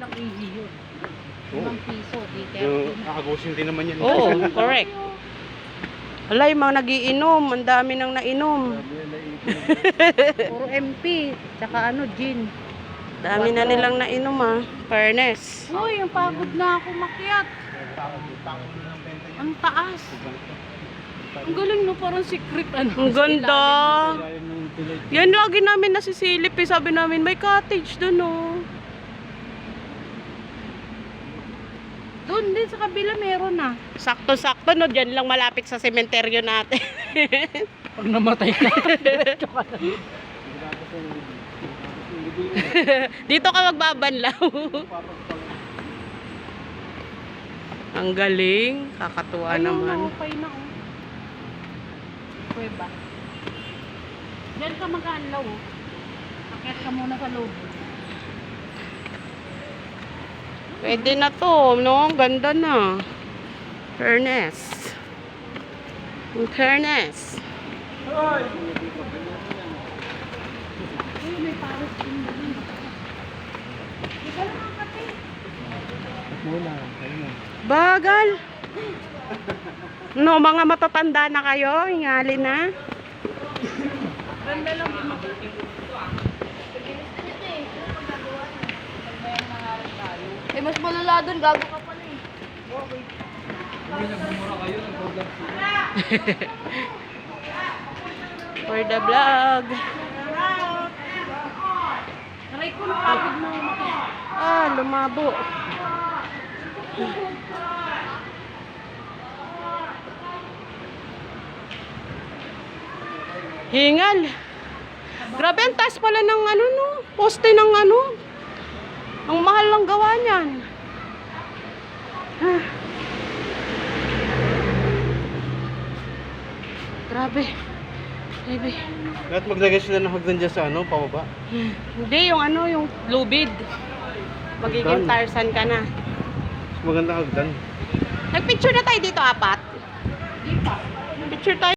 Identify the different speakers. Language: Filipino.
Speaker 1: lang easy yun.
Speaker 2: Oo.
Speaker 1: 5 piso, di
Speaker 2: Yung
Speaker 1: 30 na.
Speaker 2: kakabusin din naman yan.
Speaker 3: Oo, correct. Hala, yung mga nagiinom. Ang dami nang nainom.
Speaker 1: Puro MP, tsaka ano, gin.
Speaker 3: Dami na nilang nainom ah. Fairness.
Speaker 1: Uy, ang pagod na ako makyat. Ang taas. Ang galing no, parang secret ano.
Speaker 3: Ang ganda. Yan lagi namin nasisilip eh. Sabi namin, may cottage dun oh.
Speaker 1: Doon din sa kabila meron na.
Speaker 3: Sakto-sakto no, dyan lang malapit sa sementeryo natin.
Speaker 1: Pag namatay ka.
Speaker 3: Dito ka magbabanlaw. Ang galing. Kakatuwa naman.
Speaker 1: Okay na oh. Kuweba. Diyan ka mag-anlaw oh. Akyat ka muna sa loob.
Speaker 3: Pwede na to, no? Ganda na. Fairness. In fairness.
Speaker 1: Uy, may paros din din. Ikaw lang ang kape.
Speaker 3: Bagal. No, mga matatanda na kayo. Hingali na.
Speaker 1: Ganda lang din mo. Eh, mas malala doon, gago ka pala eh.
Speaker 3: For the vlog.
Speaker 1: Aray ko, napagod na umakit.
Speaker 3: Ah, lumabo. Hingal. Grabe, ang taas pala ng ano no. Poste ng ano. Ang mahal lang gawa niyan. Ah. Grabe. Grabe.
Speaker 2: Lahat maglagay sila ng hagdan dyan sa ano, pababa.
Speaker 3: Hindi, yung ano, yung lubid. Magiging
Speaker 2: Hagdan.
Speaker 3: Tarzan ka na.
Speaker 2: Maganda hagdan.
Speaker 3: Nagpicture na tayo dito, apat. Picture tayo.